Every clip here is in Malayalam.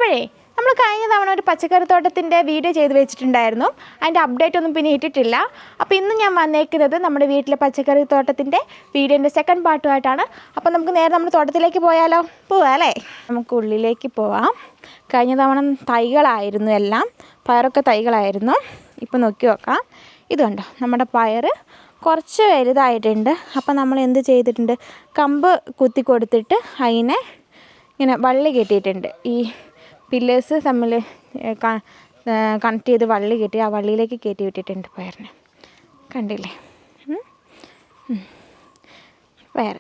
അപ്പോഴേ നമ്മൾ കഴിഞ്ഞ തവണ ഒരു പച്ചക്കറിത്തോട്ടത്തിൻ്റെ വീഡിയോ ചെയ്ത് വെച്ചിട്ടുണ്ടായിരുന്നു. അതിൻ്റെ അപ്ഡേറ്റ് ഒന്നും പിന്നെ ഇട്ടിട്ടില്ല. അപ്പോൾ ഇന്ന് ഞാൻ വന്നേക്കുന്നത് നമ്മുടെ വീട്ടിലെ പച്ചക്കറിത്തോട്ടത്തിൻ്റെ വീഡിയോൻ്റെ സെക്കൻഡ് പാർട്ടുമായിട്ടാണ്. അപ്പോൾ നമുക്ക് നേരെ നമ്മുടെ തോട്ടത്തിലേക്ക് പോയാലോ? പോവാം അല്ലേ? നമുക്ക് ഉള്ളിലേക്ക് പോവാം. കഴിഞ്ഞ തവണ തൈകളായിരുന്നു, എല്ലാം പയറൊക്കെ തൈകളായിരുന്നു. ഇപ്പോൾ നോക്കി നോക്കാം. ഇതുണ്ടോ, നമ്മുടെ പയർ കുറച്ച് വലുതായിട്ടുണ്ട്. അപ്പോൾ നമ്മൾ എന്ത് ചെയ്തിട്ടുണ്ട്, കമ്പ് കുത്തി കൊടുത്തിട്ട് അതിനെ ഇങ്ങനെ വള്ളി കെട്ടിയിട്ടുണ്ട്. ഈ പില്ലേഴ്സ് തമ്മിൽ കണക്ട് ചെയ്ത് വള്ളി കെട്ടി ആ വള്ളിയിലേക്ക് കയറ്റി വിട്ടിട്ടുണ്ട് പയറിന്. കണ്ടില്ലേ പയർ.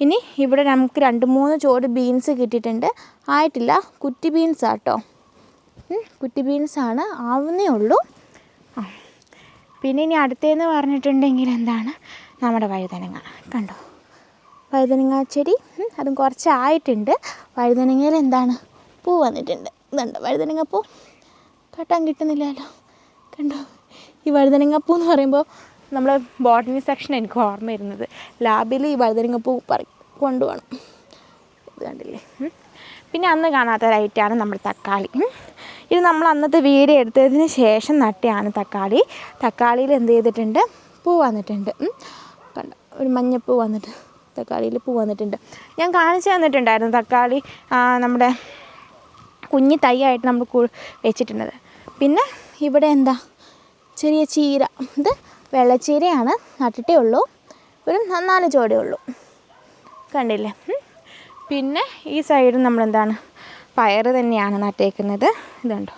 ഇനി ഇവിടെ നമുക്ക് 2-3 ചോട് ബീൻസ് കിട്ടിയിട്ടുണ്ട്. ആയിട്ടില്ല, കുറ്റി ബീൻസാണ് കേട്ടോ. കുറ്റി ബീൻസാണ്, ആവുന്നേ ഉള്ളൂ. പിന്നെ ഇനി അടുത്തതെന്ന് പറഞ്ഞിട്ടുണ്ടെങ്കിൽ എന്താണ്, നമ്മുടെ വഴുതനങ്ങ. കണ്ടോ, വഴുതനങ്ങ ചെടി അതും കുറച്ചായിട്ടുണ്ട്. വഴുതനങ്ങയിൽ എന്താണ്, പൂ വന്നിട്ടുണ്ട്. ഇതുണ്ടോ വഴുതനങ്ങപ്പൂ, കാട്ടാൻ കിട്ടുന്നില്ലല്ലോ. കണ്ടോ, ഈ വഴുതനങ്ങപ്പൂ എന്ന് പറയുമ്പോൾ നമ്മൾ ബോട്ടണി സെക്ഷൻ എനിക്ക് ഓർമ്മ വരുന്നത്. ലാബിൽ ഈ വഴുതനങ്ങപ്പൂ കൊണ്ടുപോകണം. ഇത് കണ്ടില്ലേ. പിന്നെ അന്ന് കാണാത്ത ഒരൈറ്റാണ് നമ്മുടെ തക്കാളി. ഇത് നമ്മൾ അന്നത്തെ വീഡിയോ എടുത്തതിന് ശേഷം നട്ടയാണ് തക്കാളി. തക്കാളിയിൽ എന്ത് ചെയ്തിട്ടുണ്ട്, പൂ വന്നിട്ടുണ്ട്. കണ്ടോ, ഒരു മഞ്ഞപ്പൂ വന്നിട്ട് തക്കാളിയിൽ പൂ വന്നിട്ടുണ്ട്. ഞാൻ കാണിച്ചു തന്നിട്ടുണ്ടായിരുന്നു തക്കാളി നമ്മുടെ കുഞ്ഞി തൈയായിട്ട് നമ്മൾ വെച്ചിട്ടുള്ളത്. പിന്നെ ഇവിടെ എന്താ, ചെറിയ ചീര. ഇത് വെള്ളച്ചീരയാണ്, നട്ടിട്ടേ ഉള്ളൂ. ഒരു 4 ചോടേ ഉള്ളൂ. കണ്ടില്ലേ. പിന്നെ ഈ സൈഡ് നമ്മളെന്താണ്, പയർ തന്നെയാണ് നട്ടേക്കുന്നത്. ഇതുണ്ടോ,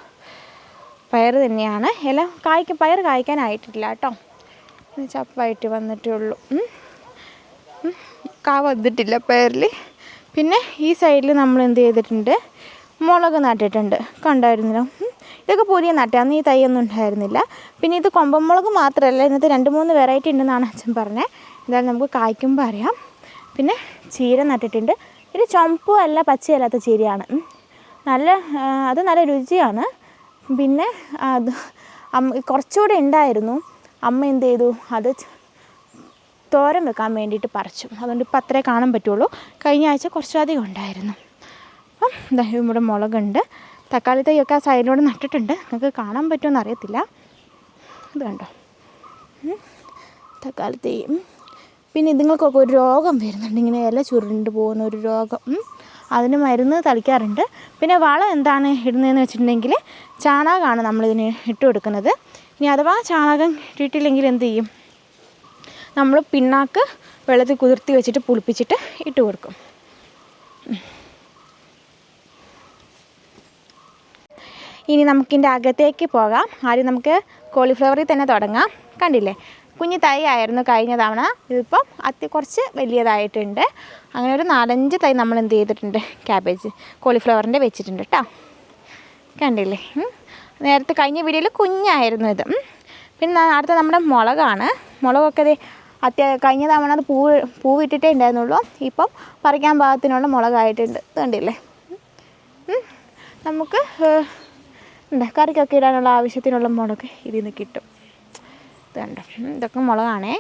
പയർ തന്നെയാണ്. എല്ലാം പയർ കായ്ക്കാനായിട്ടില്ല കേട്ടോ, ചപ്പായിട്ട് വന്നിട്ടേ ഉള്ളൂ. കാ വന്നിട്ടില്ല പയറിൽ. പിന്നെ ഈ സൈഡിൽ നമ്മൾ എന്ത് ചെയ്തിട്ടുണ്ട്, മുളക് നട്ടിട്ടുണ്ട്. കണ്ടായിരുന്നല്ലോ, ഇതൊക്കെ പുതിയ നട്ടാന്ന്, ഈ തൈയൊന്നും ഉണ്ടായിരുന്നില്ല. പിന്നെ ഇത് കൊമ്പൻ മുളക് മാത്രമല്ല, ഇതിനകത്ത് 2-3 വെറൈറ്റി ഉണ്ടെന്നാണ് അച്ഛൻ പറഞ്ഞത്. എന്തായാലും നമുക്ക് കായ്ക്കുമ്പോൾ അറിയാം. പിന്നെ ചീര നട്ടിട്ടുണ്ട്. ഇത് ചുമപ്പും അല്ല പച്ചയല്ലാത്ത ചീരയാണ്. അത് നല്ല രുചിയാണ്. പിന്നെ അത് കുറച്ചുകൂടെ ഉണ്ടായിരുന്നു. അമ്മ എന്ത് ചെയ്തു, അത് തോരൻ വെക്കാൻ വേണ്ടിയിട്ട് പറിച്ചു. അതുകൊണ്ട് ഇപ്പം അത്രേ കാണാൻ പറ്റുള്ളൂ. കഴിഞ്ഞ ആഴ്ച കുറച്ചധികം ഉണ്ടായിരുന്നു. അപ്പം എന്താ, ഇവിടെ മുളകുണ്ട്. തക്കാളി തൈയൊക്കെ ആ സൈഡിലൂടെ നട്ടിട്ടുണ്ട്. നിങ്ങൾക്ക് കാണാൻ പറ്റുമെന്ന് അറിയത്തില്ല. ഇത് കണ്ടോ, തക്കാളി തൈ. പിന്നെ ഇതുങ്ങൾക്കൊക്കെ ഒരു രോഗം വരുന്നുണ്ട്, ഇങ്ങനെ ഇല ചുരുണ്ട് പോകുന്ന ഒരു രോഗം. അതിന് മരുന്ന് തളിക്കാറുണ്ട്. പിന്നെ വളം എന്താണ് ഇടുന്നതെന്ന് വെച്ചിട്ടുണ്ടെങ്കിൽ ചാണകമാണ് നമ്മളിതിന് ഇട്ട് കൊടുക്കുന്നത്. ഇനി അഥവാ ചാണകം ഇട്ടിട്ടില്ലെങ്കിൽ എന്ത് ചെയ്യും, നമ്മൾ പിണ്ണാക്ക് വെള്ളത്തിൽ കുതിർത്തി വെച്ചിട്ട് പുളിപ്പിച്ചിട്ട് ഇട്ട് കൊടുക്കും. ഇനി നമുക്കിൻ്റെ അകത്തേക്ക് പോകാം. ആദ്യം നമുക്ക് കോളിഫ്ലവറിൽ തന്നെ തുടങ്ങാം. കണ്ടില്ലേ, കുഞ്ഞു തൈ ആയിരുന്നു കഴിഞ്ഞ തവണ. ഇതിപ്പം കുറച്ച് വലിയതായിട്ടുണ്ട്. അങ്ങനെ ഒരു 4-5 തൈ നമ്മൾ എന്ത് ചെയ്തിട്ടുണ്ട്, കോളിഫ്ലവറിൻ്റെ വെച്ചിട്ടുണ്ട് കേട്ടോ. കണ്ടില്ലേ, നേരത്തെ കഴിഞ്ഞ വീഡിയോയിൽ കുഞ്ഞായിരുന്നു ഇത്. പിന്നെ അടുത്ത നമ്മുടെ മുളകാണ്. മുളകൊക്കെ കഴിഞ്ഞ തവണ അത് പൂവിട്ടിട്ടേ ഉണ്ടായിരുന്നുള്ളൂ. ഇപ്പം പറിക്കാൻ പാകത്തിനുള്ള മുളകായിട്ടുണ്ട്. ഇത് കണ്ടില്ലേ. നമുക്ക് കറിക്കൊക്കെ ഇടാനുള്ള ആവശ്യത്തിനുള്ള മുളക് ഇതിൽ നിന്ന് കിട്ടും. ഇത് കണ്ടോ, ഇതൊക്കെ മുളകാണേ.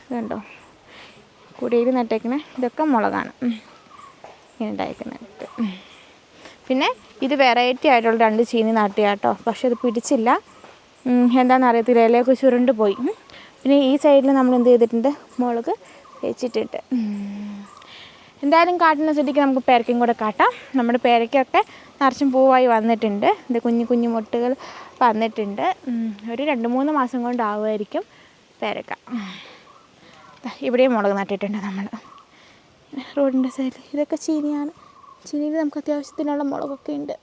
ഇത് കണ്ടോ, കുടിയിൽ നട്ടേക്കണേ ഇതൊക്കെ മുളകാണ് ഇങ്ങനെ ഉണ്ടായിരിക്കുന്നുണ്ട്. പിന്നെ ഇത് വെറൈറ്റി ആയിട്ടുള്ള 2 ചീനി നട്ടിയാട്ടോ. പക്ഷെ അത് പിടിച്ചില്ല, എന്താണെന്ന് അറിയത്തില്ല, ഇലയൊക്കെ ചുരുണ്ട് പോയി. പിന്നെ ഈ സൈഡിൽ നമ്മൾ എന്ത് ചെയ്തിട്ടുണ്ട്, മുളക് വെച്ചിട്ടുണ്ട്. എന്തായാലും കാട്ടുന്ന ചെടിക്ക് നമുക്ക് പേരക്കയും കൂടെ കാട്ടാം. നമ്മുടെ പേരയ്ക്കൊക്കെ നിറച്ചും പൂവായി വന്നിട്ടുണ്ട്. ഇത് കുഞ്ഞു മുട്ടുകൾ വന്നിട്ടുണ്ട്. ഒരു 2-3 മാസം കൊണ്ടാവുമായിരിക്കും പേരക്ക. ഇവിടെയും മുളക് നട്ടിട്ടുണ്ട് നമ്മൾ റോഡിൻ്റെ സൈഡിൽ. ഇതൊക്കെ ചീനിയാണ്. ചീനിയിൽ നമുക്ക് അത്യാവശ്യത്തിനുള്ള മുളകൊക്കെ ഉണ്ട്.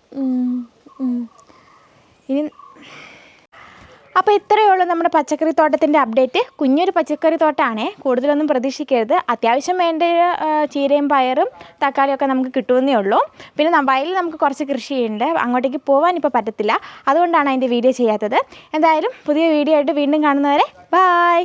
ഇനി അപ്പോൾ ഇത്രയേ ഉള്ളൂ നമ്മുടെ പച്ചക്കറി തോട്ടത്തിൻ്റെ അപ്ഡേറ്റ്. കുഞ്ഞൊരു പച്ചക്കറി തോട്ടമാണേ, കൂടുതലൊന്നും പ്രതീക്ഷിക്കരുത്. അത്യാവശ്യം വേണ്ട ചീരയും പയറും തക്കാളിയൊക്കെ നമുക്ക് കിട്ടുമെന്നേ ഉള്ളൂ. പിന്നെ വയലിൽ നമുക്ക് കുറച്ച് കൃഷിയുണ്ട്, അങ്ങോട്ടേക്ക് പോകാൻ ഇപ്പോൾ പറ്റത്തില്ല. അതുകൊണ്ടാണ് അതിൻ്റെ വീഡിയോ ചെയ്യാത്തത്. എന്തായാലും പുതിയ വീഡിയോ ആയിട്ട് വീണ്ടും കാണുന്നവരെ ബായ്.